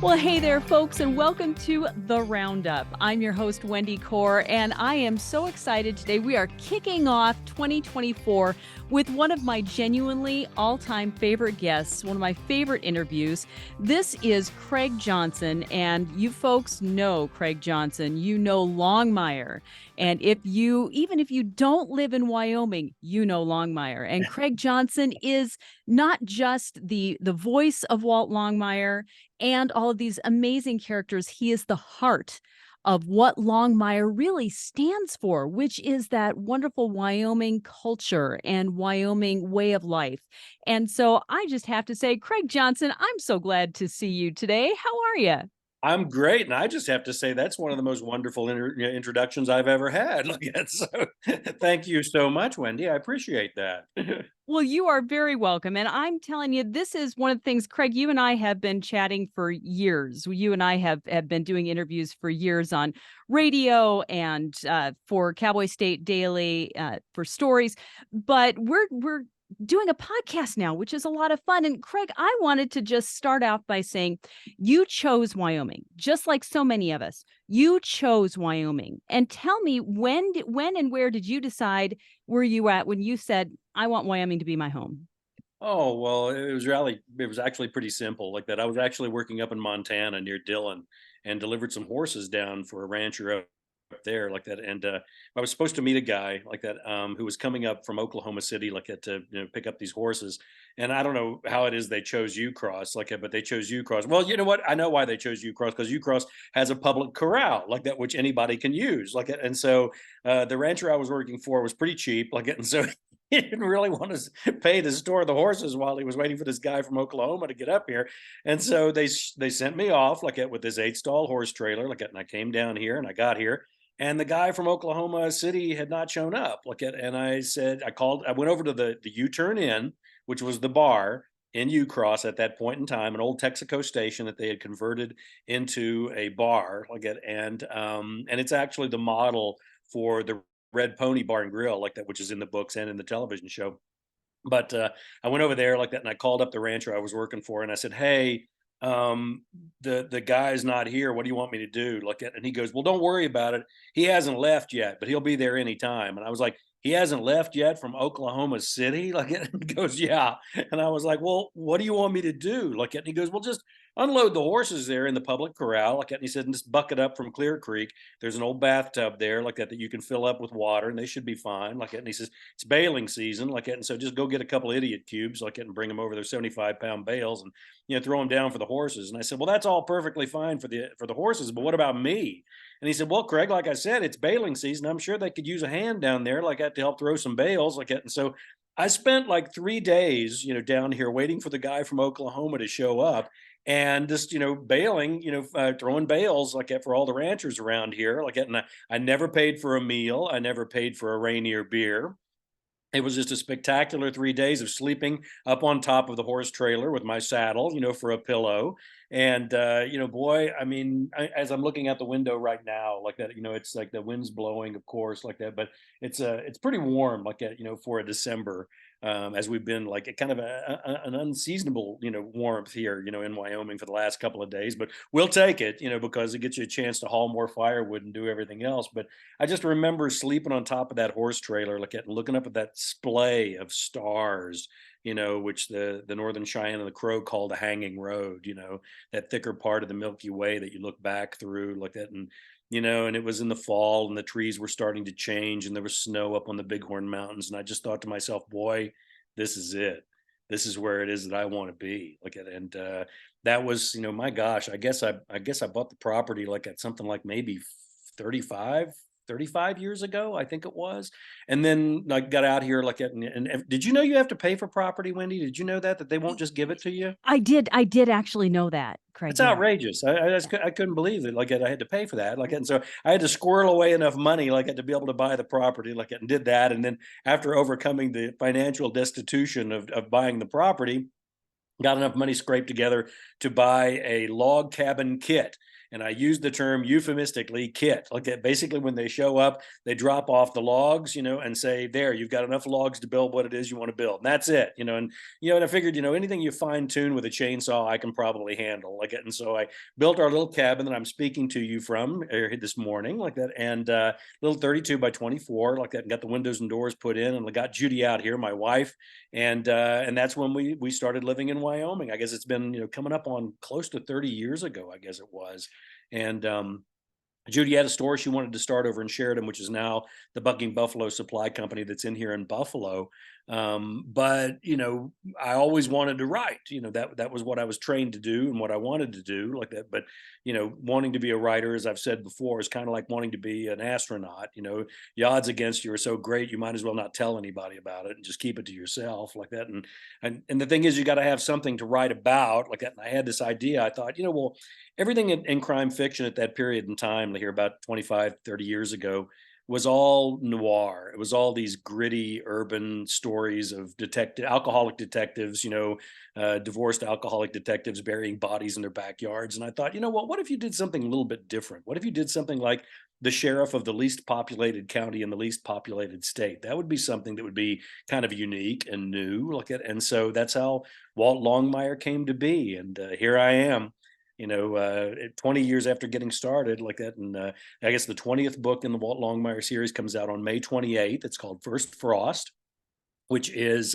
Well, hey there, folks, and welcome to The Roundup. I'm your host, Wendy Core, and I am so excited today. We are kicking off 2024 with one of my genuinely all-time favorite guests, one of my favorite interviews. This is Craig Johnson, and you folks know Craig Johnson. You know Longmire. And even if you don't live in Wyoming, you know Longmire. And Craig Johnson is not just the voice of Walt Longmire and all of these amazing characters. He is the heart of what Longmire really stands for, which is that wonderful Wyoming culture and Wyoming way of life. And so I just have to say, Craig Johnson, I'm so glad to see you today. How are you? I'm great, and I just have to say that's one of the most wonderful introductions I've ever had. Look at so, thank you so much, Wendy. I appreciate that. Well, you are very welcome. And I'm telling you, this is one of the things, Craig, you and I have been chatting for years. You and I have been doing interviews for years on radio and for Cowboy State Daily for stories. But we're doing a podcast now, which is a lot of fun. And Craig, I wanted to just start out by saying you chose Wyoming, just like so many of us. You chose Wyoming. And tell me, when and where did you decide were you at when you said, I want Wyoming to be my home? Oh, well, it was actually pretty simple like that. I was actually working up in Montana near Dillon and delivered some horses down for a rancher up there like that. And I was supposed to meet a guy like that who was coming up from Oklahoma City like that to pick up these horses. And I don't know how it is they chose U Cross like that, but they chose U Cross. Well, you know what? I know why they chose U Cross because U Cross has a public corral like that, which anybody can use like that. And so the rancher I was working for was pretty cheap like it, and so he didn't really want to pay to store the horses while he was waiting for this guy from Oklahoma to get up here. And so they sent me off like that with this 8 stall horse trailer like that, and I came down here and I got here. And the guy from Oklahoma City had not shown up. Like it, and I said, I went over to the U-turn Inn, which was the bar in U Cross at that point in time, an old Texaco station that they had converted into a bar. Like it, and it's actually the model for the Red Pony Bar and Grill, like that, which is in the books and in the television show. But I went over there like that, and I called up the rancher I was working for, and I said, "Hey, the guy's not here. What do you want me to do?" Like, and he goes, "Well, don't worry about it. He hasn't left yet, but he'll be there anytime." And I was like, "He hasn't left yet from Oklahoma City?" Like, and he goes, "Yeah." And I was like, "Well, what do you want me to do?" Like, and he goes, "Well, just unload the horses there in the public corral." Like, and he said, "And just bucket up from Clear Creek. There's an old bathtub there, like that you can fill up with water, and they should be fine." Like that, and he says, "It's bailing season, like that, and so just go get a couple idiot cubes, like that, and bring them over. Their 75-pound bales, and throw them down for the horses." And I said, "Well, that's all perfectly fine for the horses, but what about me?" And he said, "Well, Craig, like I said, it's bailing season. I'm sure they could use a hand down there, like that, to help throw some bales, like that." And so I spent like 3 days, down here waiting for the guy from Oklahoma to show up and just bailing, throwing bales like that for all the ranchers around here like that. And I never paid for a meal. I never paid for a Rainier beer. It was just a spectacular 3 days of sleeping up on top of the horse trailer with my saddle, for a pillow. And, boy, I mean, as I'm looking out the window right now, like that, it's like the wind's blowing, of course, like that, but it's pretty warm, like that, for a December, as we've been like a kind of an unseasonable, warmth here, in Wyoming for the last couple of days, but we'll take it, because it gets you a chance to haul more firewood and do everything else. But I just remember sleeping on top of that horse trailer, like looking up at that splay of stars, which the Northern Cheyenne and the Crow call the hanging road, that thicker part of the Milky Way that you look back through like that. And, and it was in the fall and the trees were starting to change and there was snow up on the Bighorn Mountains. And I just thought to myself, boy, this is it. This is where it is that I want to be. Like, and that was, my gosh, I guess I bought the property like at something like maybe 35, 35 years ago, I think it was. And then like got out here like and did you know you have to pay for property, Wendy? Did you know that they won't Y- just give it to you? I did actually know that, Craig. It's Yeah. outrageous. I couldn't believe it. Like I had to pay for that. Like and so I had to squirrel away enough money like to be able to buy the property. Like and did that. And then after overcoming the financial destitution of buying the property, got enough money scraped together to buy a log cabin kit. and I use the term euphemistically kit. Like that, basically when they show up, they drop off the logs, and say, there, you've got enough logs to build what it is you want to build. And that's it, and I figured, anything you fine tune with a chainsaw, I can probably handle like it. And so I built our little cabin that I'm speaking to you from this morning like that. And little 32 by 24 like that, and got the windows and doors put in, and I got Judy out here, my wife. And that's when we started living in Wyoming. I guess it's been, coming up on close to 30 years ago, I guess it was. And Judy had a store she wanted to start over in Sheridan, which is now the Bucking Buffalo Supply Company that's in here in Buffalo. But I always wanted to write. That was what I was trained to do and what I wanted to do, like that. But wanting to be a writer, as I've said before, is kind of like wanting to be an astronaut. The odds against you are so great, you might as well not tell anybody about it and just keep it to yourself, like that. And the thing is, you got to have something to write about, like that. And I had this idea. I thought, well, everything in crime fiction at that period in time, here about 25, 30 years ago, was all noir. It was all these gritty urban stories of alcoholic detectives, divorced alcoholic detectives burying bodies in their backyards. And I thought, what if you did something a little bit different? What if you did something like the sheriff of the least populated county in the least populated state? That would be something that would be kind of unique and new. And so that's how Walt Longmire came to be. And here I am, 20 years after getting started like that. And I guess the 20th book in the Walt Longmire series comes out on May 28th. It's called First Frost, which is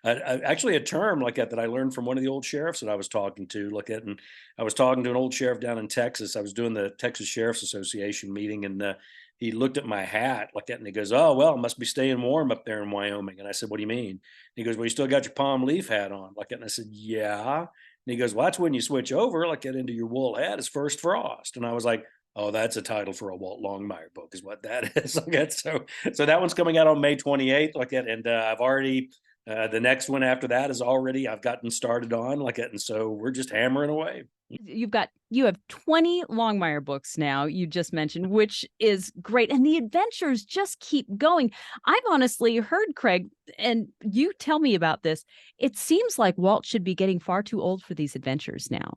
actually a term like that I learned from one of the old sheriffs that I was talking to. And I was talking to an old sheriff down in Texas. I was doing the Texas Sheriff's Association meeting, and he looked at my hat like that, and he goes, "Oh, well, it must be staying warm up there in Wyoming." And I said, "What do you mean?" He goes, "Well, you still got your palm leaf hat on." Like that. And I said, "Yeah." And he goes, "Well, that's when you switch over, like get into your wool hat, is First Frost." And I was like, "Oh, that's a title for a Walt Longmire book, is what that is." Like that. So that one's coming out on May 28th, like that. And I've already the next one after that is already I've gotten started on like that, and so we're just hammering away. You have 20 Longmire books now, you just mentioned, which is great. And the adventures just keep going. I've honestly heard, Craig, and you tell me about this. It seems like Walt should be getting far too old for these adventures now.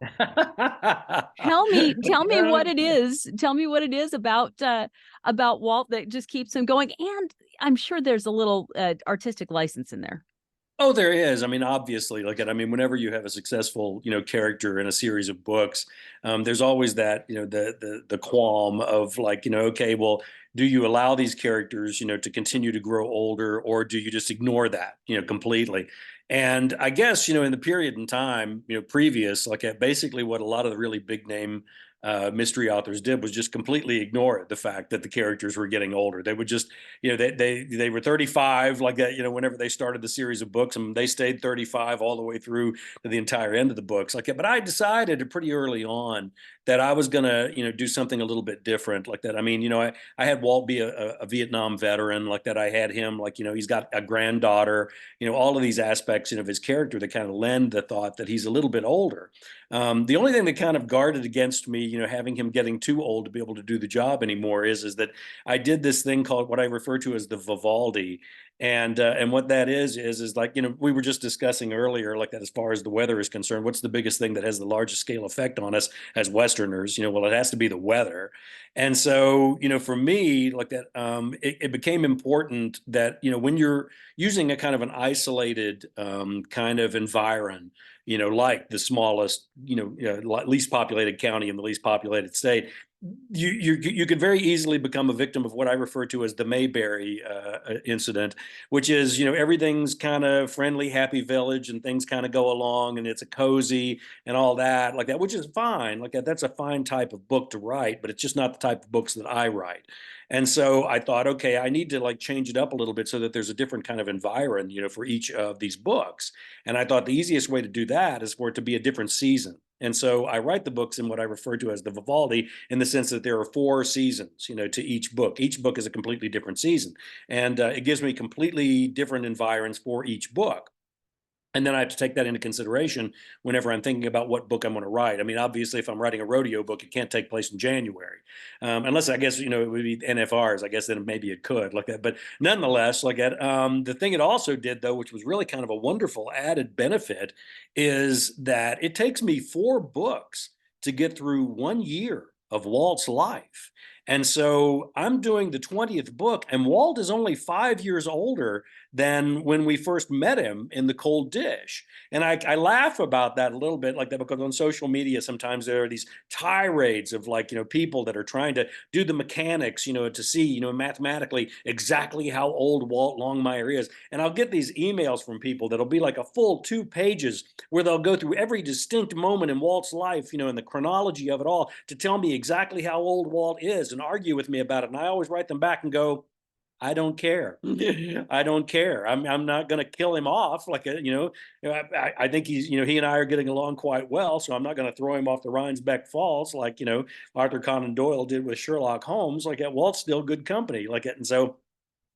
Tell me what it is. Tell me what it is about Walt that just keeps him going. And I'm sure there's a little artistic license in there. Oh, there is. I mean, obviously, whenever you have a successful, character in a series of books, there's always that, the qualm of like, okay, well, do you allow these characters, to continue to grow older, or do you just ignore that, completely? And I guess, in the period in time, previous, basically what a lot of the really big name mystery authors did was just completely ignore the fact that the characters were getting older. They would just, they were 35 like that, whenever they started the series of books, and they stayed 35 all the way through to the entire end of the books. But I decided pretty early on that I was going to, do something a little bit different like that. I mean, I had Walt be a Vietnam veteran like that. I had him like, he's got a granddaughter, all of these aspects of his character that kind of lend the thought that he's a little bit older. The only thing that kind of guarded against me, having him getting too old to be able to do the job anymore is that I did this thing called what I refer to as the Vivaldi. And what that is like, we were just discussing earlier, like that as far as the weather is concerned, what's the biggest thing that has the largest scale effect on us as Westerners? Well, it has to be the weather. And so, for me, like that, it became important that, when you're using a kind of an isolated kind of environment, like the smallest, least populated county in the least populated state, you could very easily become a victim of what I refer to as the Mayberry incident, which is, everything's kind of friendly, happy village, and things kind of go along, and it's a cozy and all that, like that, which is fine. Like that's a fine type of book to write, but it's just not the type of books that I write. And so I thought, okay, I need to like change it up a little bit so that there's a different kind of environment, for each of these books. And I thought the easiest way to do that is for it to be a different season. And so I write the books in what I refer to as the Vivaldi, in the sense that there are 4 seasons, to each book. Each book is a completely different season. And it gives me completely different environs for each book. And then I have to take that into consideration whenever I'm thinking about what book I'm going to write. I mean, obviously, if I'm writing a rodeo book, it can't take place in January, unless I guess, it would be NFRs. I guess then maybe it could like that. But nonetheless, like that, the thing it also did, though, which was really kind of a wonderful added benefit, is that it takes me 4 books to get through 1 year of Walt's life. And so I'm doing the 20th book, and Walt is only 5 years older than when we first met him in the cold dish. And I laugh about that a little bit like that because on social media, sometimes there are these tirades of like, people that are trying to do the mechanics, to see, mathematically exactly how old Walt Longmire is. And I'll get these emails from people that'll be like a full 2 pages where they'll go through every distinct moment in Walt's life, and the chronology of it all to tell me exactly how old Walt is and argue with me about it. And I always write them back and go, I don't care. I don't care. I'm not going to kill him off. I think he and I are getting along quite well. So I'm not going to throw him off the Rhinesbeck Falls like, Arthur Conan Doyle did with Sherlock Holmes. Like that, Walt's still good company. Like it. And so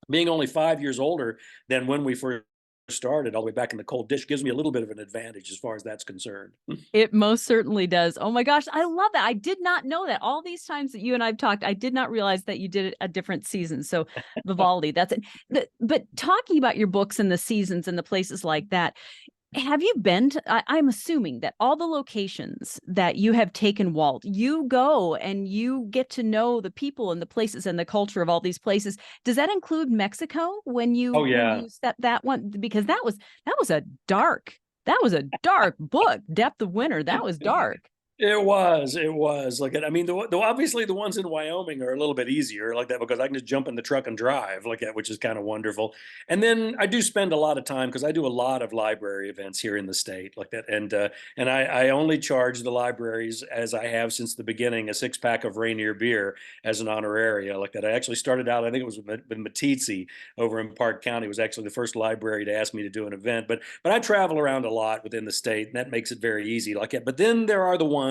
being only 5 years older than when we first started all the way back in the cold dish gives me a little bit of an advantage as far as that's concerned. It most certainly does. Oh my gosh, I love that. I did not know that. All these times that you and I've talked, I did not realize that you did it a different season. So Vivaldi, that's it. But talking about your books and the seasons and the places like that, have you been to, I'm assuming that all the locations that you have taken, Walt, you go and you get to know the people and the places and the culture of all these places. Does that include Mexico when Oh you yeah. set that one? Because that was a dark book. Depth of Winter. That was dark. It was like I mean, obviously the ones in Wyoming are a little bit easier like that because I can just jump in the truck and drive like that, which is kind of wonderful. And then I do spend a lot of time because I do a lot of library events here in the state like that, and I only charge the libraries as I have since the beginning a 6 pack of Rainier beer as an honoraria like that. I actually started out, I think it was with Matizzi over in Park County was actually the first library to ask me to do an event, but I travel around a lot within the state, and that makes it very easy like it. But then there are the ones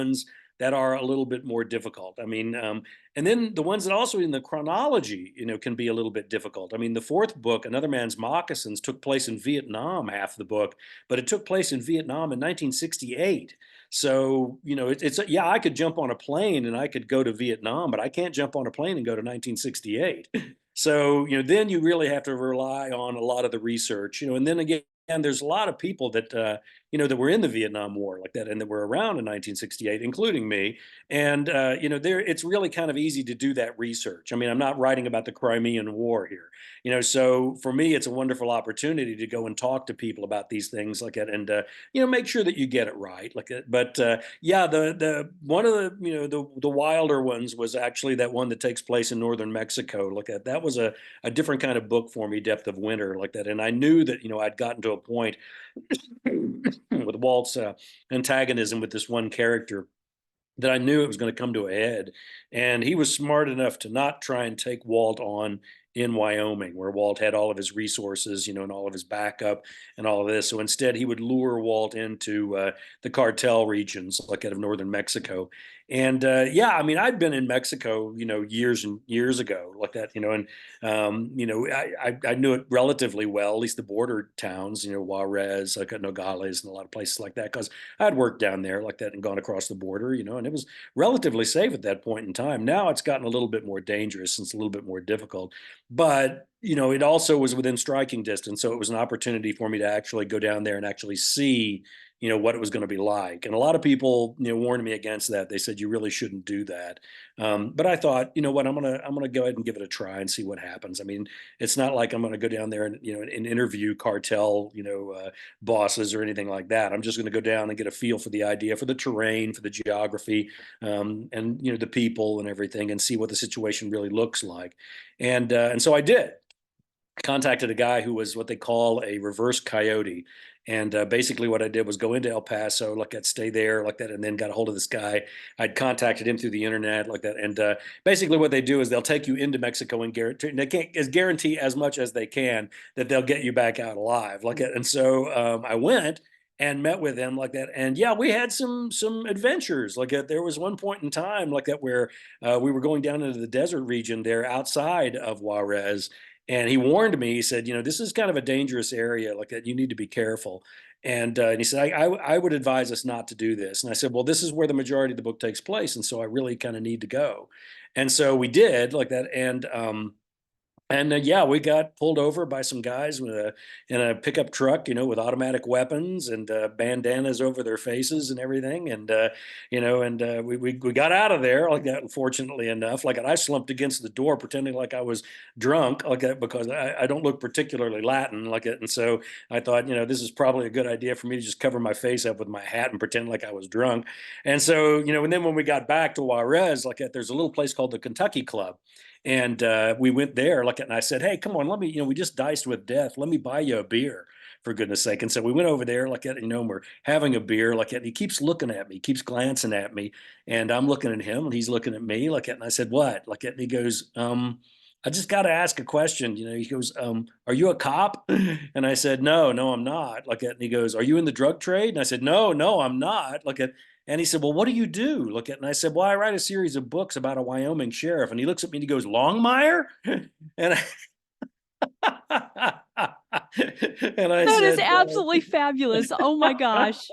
that are a little bit more difficult. I mean, and then the ones that also in the chronology, can be a little bit difficult. I mean, the fourth book, Another Man's Moccasins, took place in Vietnam, half the book, but it took place in Vietnam in 1968. So, yeah, I could jump on a plane and I could go to Vietnam, but I can't jump on a plane and go to 1968. So, then you really have to rely on a lot of the research, and then again, and there's a lot of people that that were in the Vietnam War like that, and that were around in 1968, including me. And there it's really kind of easy to do that research. I mean, I'm not writing about the Crimean War here, so for me, it's a wonderful opportunity to go and talk to people about these things like that, and make sure that you get it right like that. But yeah, the one of the the wilder ones was actually that one that takes place in northern Mexico. Like that was a different kind of book for me, Depth of Winter like that. And I knew that I'd gotten to a point with Walt's antagonism with this one character that I knew it was going to come to a head. And he was smart enough to not try and take Walt on in Wyoming, where Walt had all of his resources, and all of his backup and all of this. So instead, he would lure Walt into the cartel regions, like out of northern Mexico. And yeah, I mean, I'd been in Mexico, years and years ago, like that, and I knew it relatively well, at least the border towns, Juarez, like Nogales, and a lot of places like that, because I'd worked down there like that and gone across the border, and it was relatively safe at that point in time. Now it's gotten a little bit more dangerous and it's a little bit more difficult, but it also was within striking distance, so it was an opportunity for me to actually go down there and actually see what it was going to be like. And a lot of people warned me against that. They said you really shouldn't do that, but I thought, what, I'm gonna go ahead and give it a try and see what happens. I mean, it's not like I'm going to go down there and and interview cartel bosses or anything like that. I'm just going to go down and get a feel for the idea, for the terrain, for the geography, and the people and everything, and see what the situation really looks like. And so I did. Contacted a guy who was what they call a reverse coyote. And basically, what I did was go into El Paso, like I'd stay there, like that, and then got a hold of this guy. I'd contacted him through the internet, like that. And basically, what they do is they'll take you into Mexico and guarantee, they can't guarantee as much as they can that they'll get you back out alive, like that. And so I went and met with him like that, and yeah, we had some adventures like that. There was one point in time like that where we were going down into the desert region there outside of Juarez, and he warned me. He said, this is kind of a dangerous area like that. You need to be careful. And he said, I would advise us not to do this. And I said, well, this is where the majority of the book takes place, and so I really kind of need to go. And so we did like that, and And yeah, we got pulled over by some guys with in a pickup truck, with automatic weapons and bandanas over their faces and everything. And we got out of there like that. Fortunately enough, like I slumped against the door, pretending like I was drunk, like that, because I don't look particularly Latin, like it. And so I thought, this is probably a good idea for me to just cover my face up with my hat and pretend like I was drunk. And so, and then when we got back to Juarez, like there's a little place called the Kentucky Club, and we went there, like, and I said, "Hey, come on, let me, we just diced with death. Let me buy you a beer, for goodness sake." And so we went over there, like, and we're having a beer, like, and he keeps looking at me, keeps glancing at me, and I'm looking at him, and he's looking at me, like, and I said, "What?" Like, and he goes, "I just got to ask a question." He goes, "Are you a cop?" And I said, "No, no, I'm not." Like, and he goes, "Are you in the drug trade?" And I said, "No, no, I'm not." Like, and he said, "Well, what do you do?" Look at, and I said, "Well, I write a series of books about a Wyoming sheriff." And he looks at me and he goes, "Longmire?" And and I That is said, absolutely fabulous. Oh my gosh.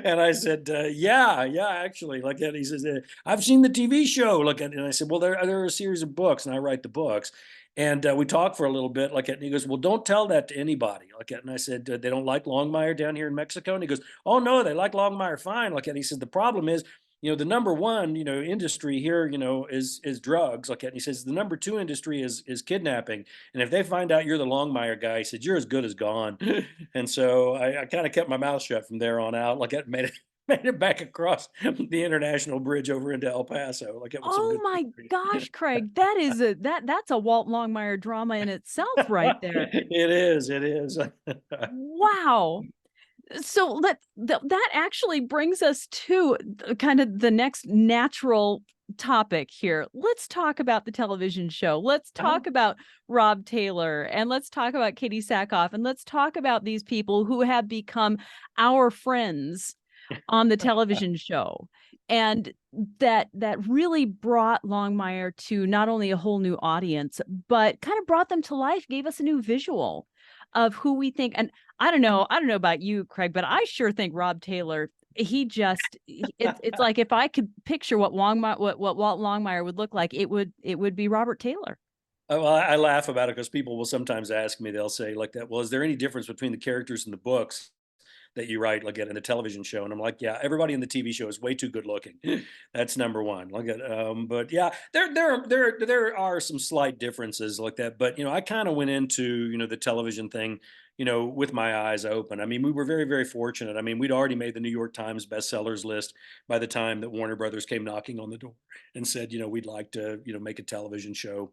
and I said, "Yeah, yeah, actually." Like, and he says, "I've seen the TV show." Look at, and I said, "Well, there are a series of books, and I write the books." And we talked for a little bit, like, and he goes, "Well, don't tell that to anybody." Like, and I said, "They don't like Longmire down here in Mexico?" And he goes, "Oh no, they like Longmire fine." Like, and he said, "The problem is, the number one, industry here, is drugs." Like, and he says, "The number two industry is kidnapping. And if they find out you're the Longmire guy," he said, "you're as good as gone." And so I kind of kept my mouth shut from there on out. Like, it made it made it back across the international bridge over into El Paso. Like, it was some Oh good my scenery. gosh, Craig, that's a Walt Longmire drama in itself right there. It is. It is. Wow. So that actually brings us to kind of the next natural topic here. Let's talk about the television show. Let's talk about Rob Taylor, and let's talk about Katie Sackhoff, and let's talk about these people who have become our friends on the television show. And that really brought Longmire to not only a whole new audience, but kind of brought them to life, gave us a new visual of who we think. And I don't know about you, Craig, but I sure think Rob Taylor, it's like if I could picture what Walt Longmire would look like, it would be Robert Taylor. Oh, well, I laugh about it because people will sometimes ask me, they'll say like that, "Well, is there any difference between the characters in the books that you write, like, in the television show?" And I'm like, "Yeah, everybody in the TV show is way too good looking." That's number one. Like, but yeah, there are some slight differences like that. But I kind of went into the television thing, with my eyes open. I mean, we were very, very fortunate. I mean, we'd already made the New York Times bestsellers list by the time that Warner Brothers came knocking on the door and said, "We'd like to, make a television show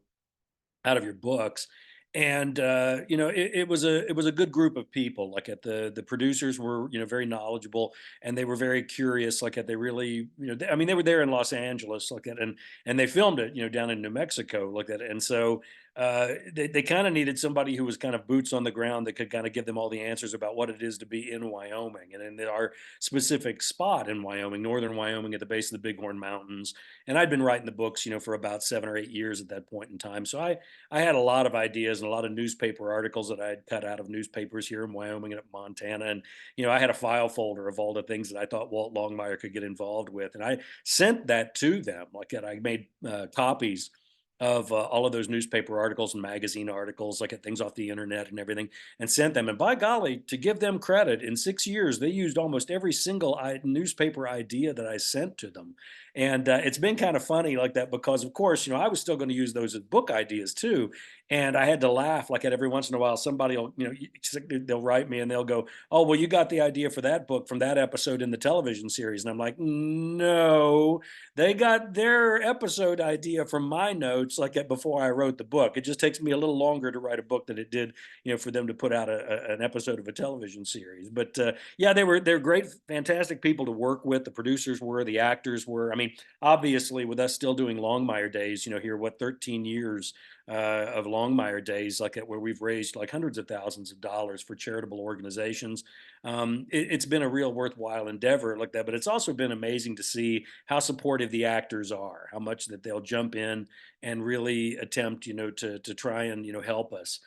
out of your books." And it was a good group of people. Like, at the producers were very knowledgeable, and they were very curious. Like, at they really I mean, they were there in Los Angeles, like that, and they filmed it down in New Mexico, like that. And so they kind of needed somebody who was kind of boots on the ground that could kind of give them all the answers about what it is to be in Wyoming, and in our specific spot in Wyoming, northern Wyoming, at the base of the Bighorn Mountains. And I'd been writing the books, for about 7 or 8 years at that point in time. So I had a lot of ideas and a lot of newspaper articles that I had cut out of newspapers here in Wyoming and at Montana. And I had a file folder of all the things that I thought Walt Longmire could get involved with, and I sent that to them. Like, I made copies of all of those newspaper articles and magazine articles, like at things off the internet and everything, and sent them. And by golly, to give them credit, in 6 years, they used almost every single newspaper idea that I sent to them. And it's been kind of funny like that because, of course, I was still going to use those as book ideas too. And I had to laugh like at every once in a while, somebody will, they'll write me and they'll go, "Oh, well, you got the idea for that book from that episode in the television series." And I'm like, "No, they got their episode idea from my notes, like, before I wrote the book. It just takes me a little longer to write a book than it did, for them to put out an episode of a television series." But yeah, they're great, fantastic people to work with. The producers were, the actors were. I mean, obviously, with us still doing Longmire days, here, what, 13 years of Longmire days, like, where we've raised like hundreds of thousands of dollars for charitable organizations. It's been a real worthwhile endeavor like that. But it's also been amazing to see how supportive the actors are, how much that they'll jump in and really attempt, to try and help us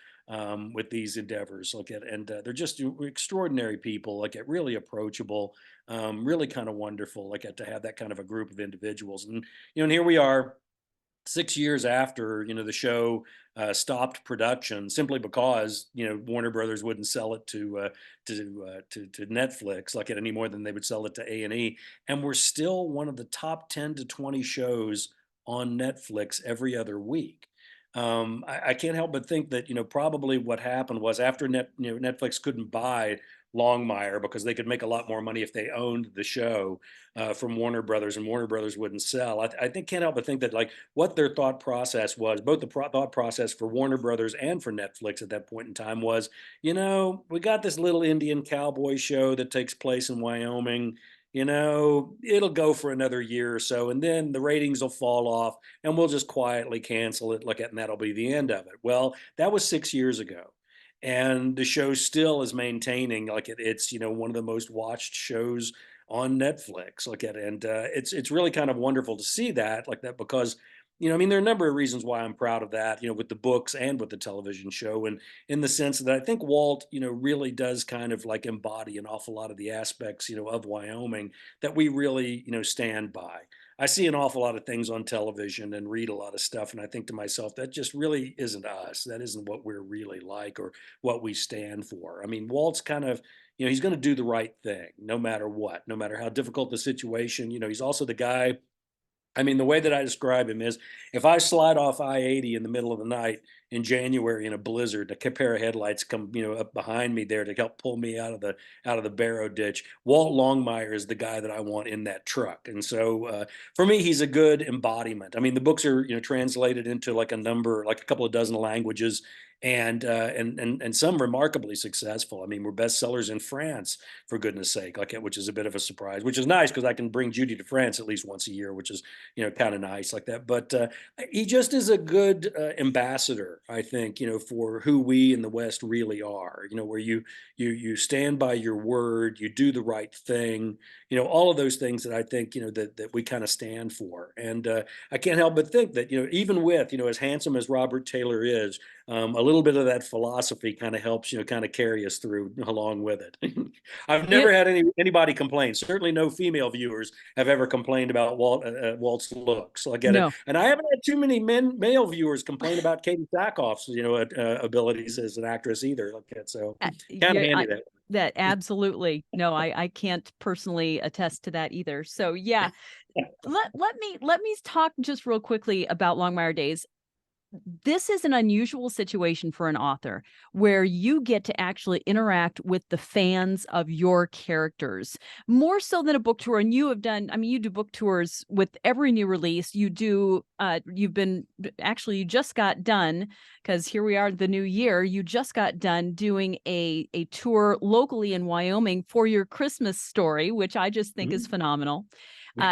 with these endeavors. Like, and they're just extraordinary people. Like, really approachable, really kind of wonderful. Like, to have that kind of a group of individuals, and and here we are. 6 years after the show stopped production simply because Warner Brothers wouldn't sell it to Netflix like it any more than they would sell it to A&E, and we're still one of the top 10 to 20 shows on Netflix every other week. I can't help but think that probably what happened was after Netflix couldn't buy Longmire because they could make a lot more money if they owned the show from Warner Brothers, and Warner Brothers wouldn't sell. I think can't help but think that like what their thought process was, both the thought process for Warner Brothers and for Netflix at that point in time was, we got this little Indian cowboy show that takes place in Wyoming. It'll go for another year or so, and then the ratings will fall off, and we'll just quietly cancel it, and that'll be the end of it. Well, that was 6 years ago, and the show still is maintaining it's one of the most watched shows on Netflix. And it's really kind of wonderful to see that like that because I mean there are a number of reasons why I'm proud of that. With the books and with the television show, and in the sense that I think Walt really does kind of like embody an awful lot of the aspects of Wyoming that we really stand by. I see an awful lot of things on television and read a lot of stuff, and I think to myself that just really isn't us. That isn't what we're really like or what we stand for. I mean, Walt's kind of he's going to do the right thing no matter what, no matter how difficult the situation. He's also the guy. I mean, the way that I describe him is if I slide off I-80 in the middle of the night in January in a blizzard, a pair of headlights come, up behind me there to help pull me out of the barrow ditch. Walt Longmire is the guy that I want in that truck. And so for me, he's a good embodiment. I mean, the books are, translated into like a couple of dozen languages, and some remarkably successful. I mean, we're bestsellers in France, for goodness sake, which is a bit of a surprise, which is nice because I can bring Judy to France at least once a year, which is kind of nice like that. But he just is a good ambassador, I think, for who we in the West really are. Where you stand by your word, you do the right thing. All of those things that I think that we kind of stand for. And I can't help but think that even with as handsome as Robert Taylor is, a little bit of that philosophy kind of helps, kind of carry us through along with it. I've You never had anybody complain. Certainly, no female viewers have ever complained about Walt's looks. I get it, no, and I haven't had too many male viewers complain about Katie Sackhoff's abilities as an actress either. Like that, so kind of yeah, handy that. that absolutely no. I can't personally attest to that either. So yeah, let me talk just real quickly about Longmire Days. This is an unusual situation for an author where you get to actually interact with the fans of your characters more so than a book tour. And you have done, I mean, you do book tours with every new release. You do, you've been actually, you just got done because here we are, the new year. You just got done doing a tour locally in Wyoming for your Christmas story, which I just think is Mhm. phenomenal.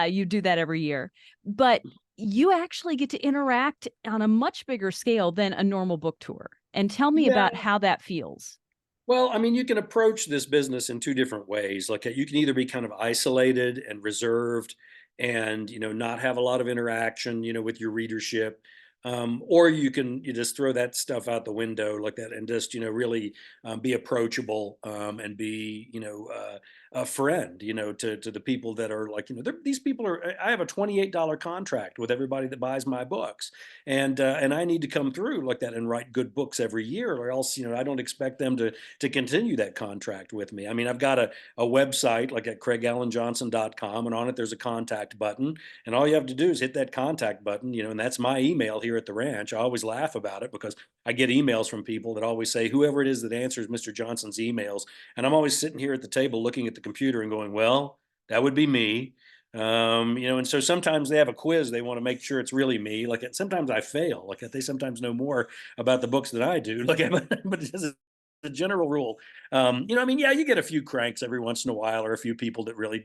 You do that every year. But you actually get to interact on a much bigger scale than a normal book tour. And tell me Yeah. about how that feels. Well, I mean, you can approach this business in two different ways. You can either be kind of isolated and reserved and, not have a lot of interaction, with your readership. Or you just throw that stuff out the window like that and just, really be approachable and be, a friend, to the people that are like, these people are, I have a $28 contract with everybody that buys my books. And I need to come through like that and write good books every year, or else, I don't expect them to continue that contract with me. I mean, I've got a website like at craigallenjohnson.com, and on it there's a contact button, and all you have to do is hit that contact button, and that's my email here at the ranch. I always laugh about it because I get emails from people that always say, whoever it is that answers Mr. Johnson's emails, and I'm always sitting here at the table looking at the computer and going, well, that would be me. And so sometimes they have a quiz. They want to make sure it's really me. Sometimes I fail. They sometimes know more about the books than I do. But just as a general rule, I mean, yeah, you get a few cranks every once in a while, or a few people that really,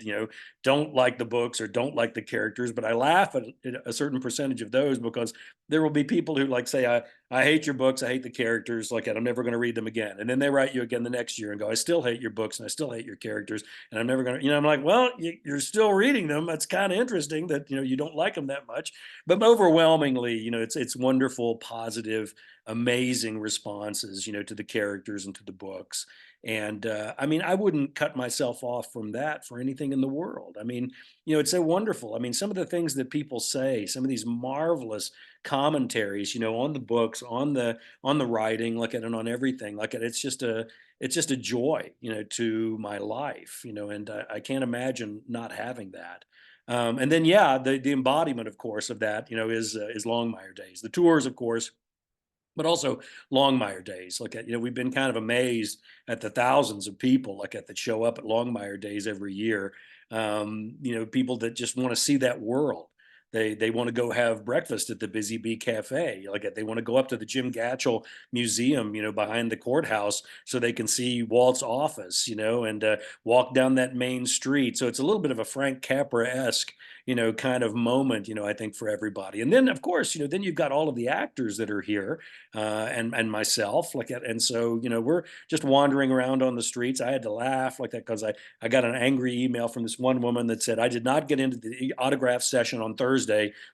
don't like the books or don't like the characters. But I laugh at a certain percentage of those because there will be people who say, I hate your books. I hate the characters. I'm never going to read them again. And then they write you again the next year and go, I still hate your books and I still hate your characters. And I'm never going to, I'm like, well, you're still reading them. That's kind of interesting that, you don't like them that much. But overwhelmingly, it's wonderful, positive, amazing responses, to the characters and to the books. And I mean, I wouldn't cut myself off from that for anything in the world. I mean, it's so wonderful. I mean, some of the things that people say, some of these marvelous commentaries, on the books, on the writing, and on everything. It's just a joy, to my life, and I can't imagine not having that. And then, yeah, the embodiment, of course, of that, is Longmire Days. The tours, of course, but also Longmire Days. We've been kind of amazed at the thousands of people that show up at Longmire Days every year. People that just want to see that world. They want to go have breakfast at the Busy Bee Cafe. They want to go up to the Jim Gatchell Museum, behind the courthouse, so they can see Walt's office, and walk down that main street. So it's a little bit of a Frank Capra esque, kind of moment, I think, for everybody. And then, of course, then you've got all of the actors that are here, and myself, and so we're just wandering around on the streets. I had to laugh because I got an angry email from this one woman that said, I did not get into the autograph session on Thursday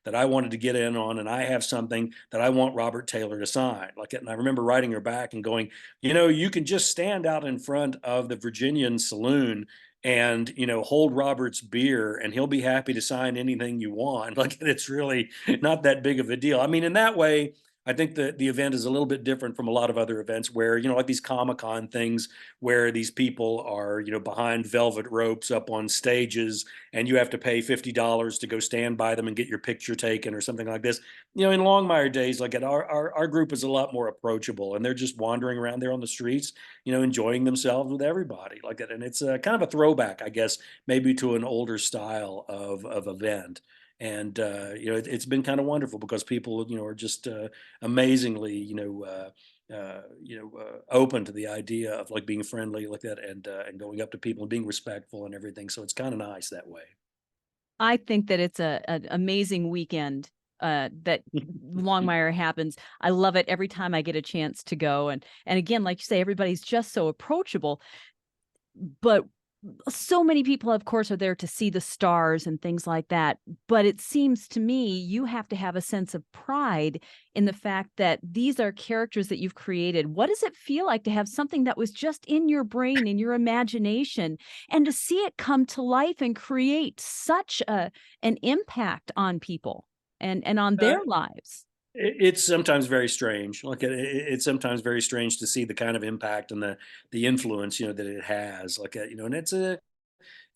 that I wanted to get in on, and I have something that I want Robert Taylor to sign. And I remember writing her back and going, you can just stand out in front of the Virginian Saloon and hold Robert's beer, and he'll be happy to sign anything you want. It's really not that big of a deal. I mean, in that way, I think that the event is a little bit different from a lot of other events where, like these Comic-Con things where these people are, behind velvet ropes up on stages, and you have to pay $50 to go stand by them and get your picture taken or something like this. In Longmire Days, our group is a lot more approachable, and they're just wandering around there on the streets, enjoying themselves with everybody like that. And it's kind of a throwback, I guess, maybe to an older style of event. And it's been kind of wonderful because people, are just amazingly, open to the idea of being friendly like that, and going up to people and being respectful and everything. So it's kind of nice that way. I think that it's an amazing weekend that Longmire happens. I love it every time I get a chance to go. And again, like you say, everybody's just so approachable. But so many people, of course, are there to see the stars and things like that. But it seems to me you have to have a sense of pride in the fact that these are characters that you've created. What does it feel like to have something that was just in your brain, in your imagination, and to see it come to life and create such an impact on people and on Uh, their lives? it's sometimes very strange. It's sometimes very strange to see the kind of impact and the influence, that it has. And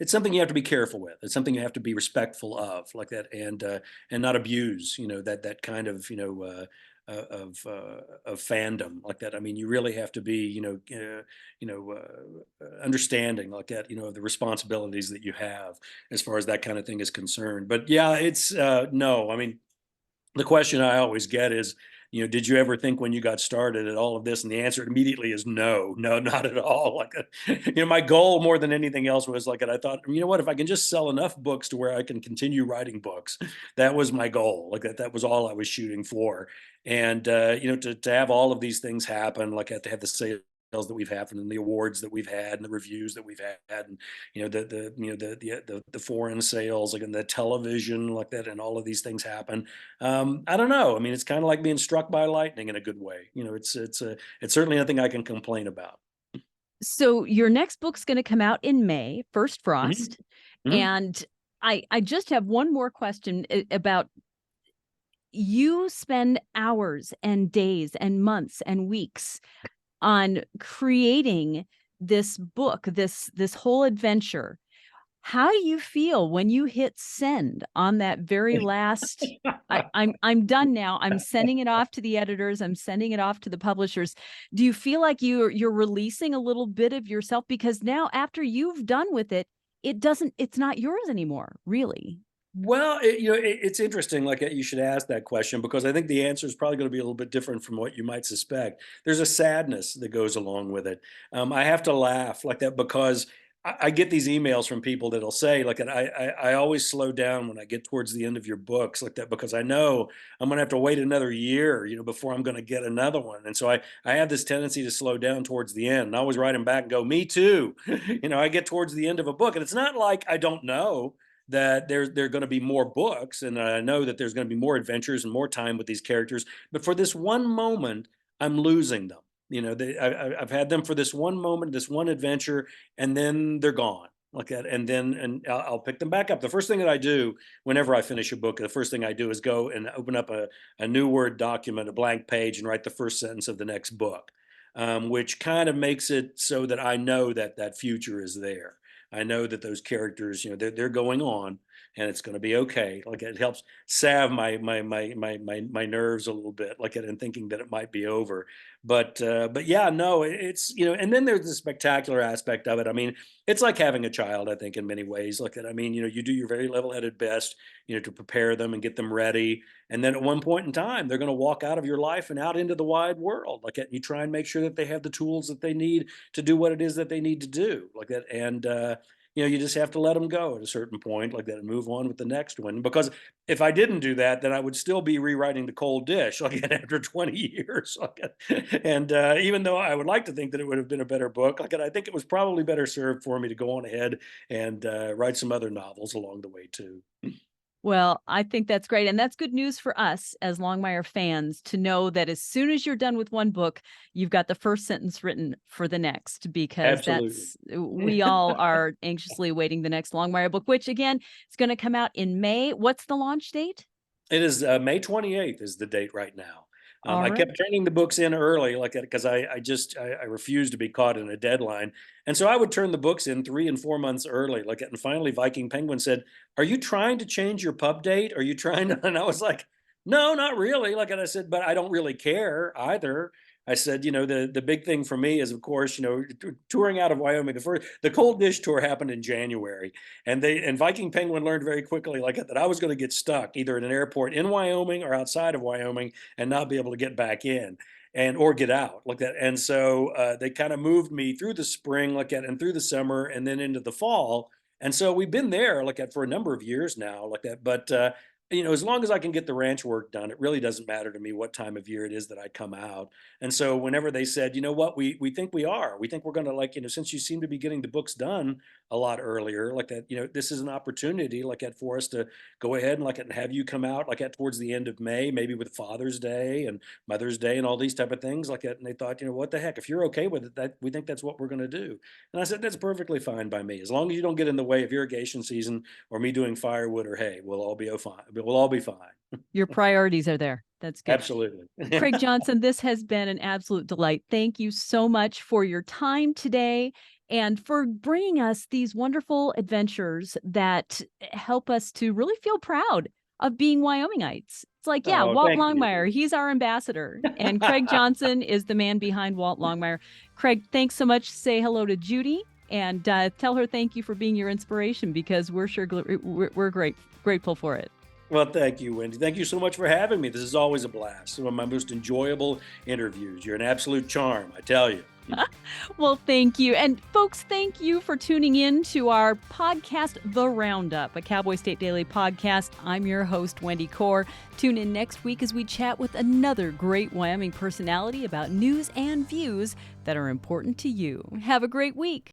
it's something you have to be careful with. It's something you have to be respectful of, like that, and not abuse, that kind of, of fandom like that. I mean, you really have to be, understanding like that, of the responsibilities that you have as far as that kind of thing is concerned. But yeah, it's no. I mean, the question I always get is, did you ever think when you got started at all of this? And the answer immediately is no, no, not at all. My goal more than anything else was I thought, what, if I can just sell enough books to where I can continue writing books, that was my goal. That was all I was shooting for. And, to have all of these things happen, to have the sales that we've had and the awards that we've had and the reviews that we've had, and the foreign sales, and the television like that, and all of these things happen. I don't know. I mean, it's kind of like being struck by lightning in a good way. It's certainly nothing I can complain about. So your next book's going to come out in May, First Hmm. Frost. Hmm. And I just have one more question about you spend hours and days and months and weeks on creating this book, this whole adventure. How do you feel when you hit send on that very last I'm done now. I'm sending it off to the editors. I'm sending it off to the publishers. Do you feel like you're releasing a little bit of yourself because now after you've done with it, it's not yours anymore, really? Well, it's interesting. You should ask that question because I think the answer is probably going to be a little bit different from what you might suspect. There's a sadness that goes along with it. I have to laugh like that because I get these emails from people that'll say I always slow down when I get towards the end of your books like that because I know I'm going to have to wait another year, before I'm going to get another one. And so I have this tendency to slow down towards the end. And I always write them back and go, me too. I get towards the end of a book, and it's not like I don't know that there are going to be more books, and I know that there's going to be more adventures and more time with these characters. But for this one moment, I'm losing them. I've had them for this one moment, this one adventure, and then they're gone. Like that, and then I'll pick them back up. The first thing that I do whenever I finish a book, the first thing I do is go and open up a new Word document, a blank page, and write the first sentence of the next book, which kind of makes it so that I know that that future is there. I know that those characters, they're going on, and it's going to be okay. Like it helps salve my nerves a little bit, like it, and thinking that it might be over. But yeah, no, it's and then there's the spectacular aspect of it. I mean, it's like having a child, I think, in many ways. Like that, I mean, you do your very level-headed best, to prepare them and get them ready. And then at one point in time, they're going to walk out of your life and out into the wide world. Like that, you try and make sure that they have the tools that they need to do what it is that they need to do. Like that, and you just have to let them go at a certain point, like that, and move on with the next one. Because if I didn't do that, then I would still be rewriting the cold dish like after 20 years. And even though I would like to think that it would have been a better book, like I think it was probably better served for me to go on ahead and write some other novels along the way too. Well, I think that's great. And that's good news for us as Longmire fans to know that as soon as you're done with one book, you've got the first sentence written for the next, because Absolutely. we all are anxiously awaiting the next Longmire book, which again is going to come out in May. What's the launch date? It is May 28th is the date right now. All I right. kept turning the books in early, like because I refused to be caught in a deadline, and so I would turn the books in 3 and 4 months early. Like, and finally, Viking Penguin said, "Are you trying to change your pub date? Are you trying to?" And I was like, "No, not really." Like, and I said, "But I don't really care either." I said, the big thing for me is, of course, touring out of Wyoming. The Cold Dish tour happened in January, and Viking Penguin learned very quickly, like that, I was going to get stuck either at an airport in Wyoming or outside of Wyoming and not be able to get back in or get out like that. And so they kind of moved me through the spring, like that, and through the summer, and then into the fall. And so we've been there like that for a number of years now, like that. But as long as I can get the ranch work done, it really doesn't matter to me what time of year it is that I come out. And so whenever they said, you know what, we think we think we're going to, like, since you seem to be getting the books done a lot earlier, like that, this is an opportunity like that for us to go ahead and like and have you come out like at towards the end of May, maybe with Father's Day and Mother's Day and all these type of things like that. And they thought, what the heck, if you're okay with it, that we think that's what we're going to do. And I said, that's perfectly fine by me, as long as you don't get in the way of irrigation season or me doing firewood or hay. We'll all be fine. We'll all be fine. Your priorities are there. That's good. Absolutely. Craig Johnson, this has been an absolute delight. Thank you so much for your time today and for bringing us these wonderful adventures that help us to really feel proud of being Wyomingites. It's like, yeah, Oh, Walt thank Longmire, you. he's our ambassador, and Craig Johnson is the man behind Walt Longmire. Craig, thanks so much. Say hello to Judy and tell her thank you for being your inspiration, because we're sure we're grateful for it. Well, thank you, Wendy. Thank you so much for having me. This is always a blast. Some of my most enjoyable interviews. You're an absolute charm, I tell you. Well, thank you. And folks, thank you for tuning in to our podcast, The Roundup, a Cowboy State Daily podcast. I'm your host, Wendy Core. Tune in next week as we chat with another great Wyoming personality about news and views that are important to you. Have a great week.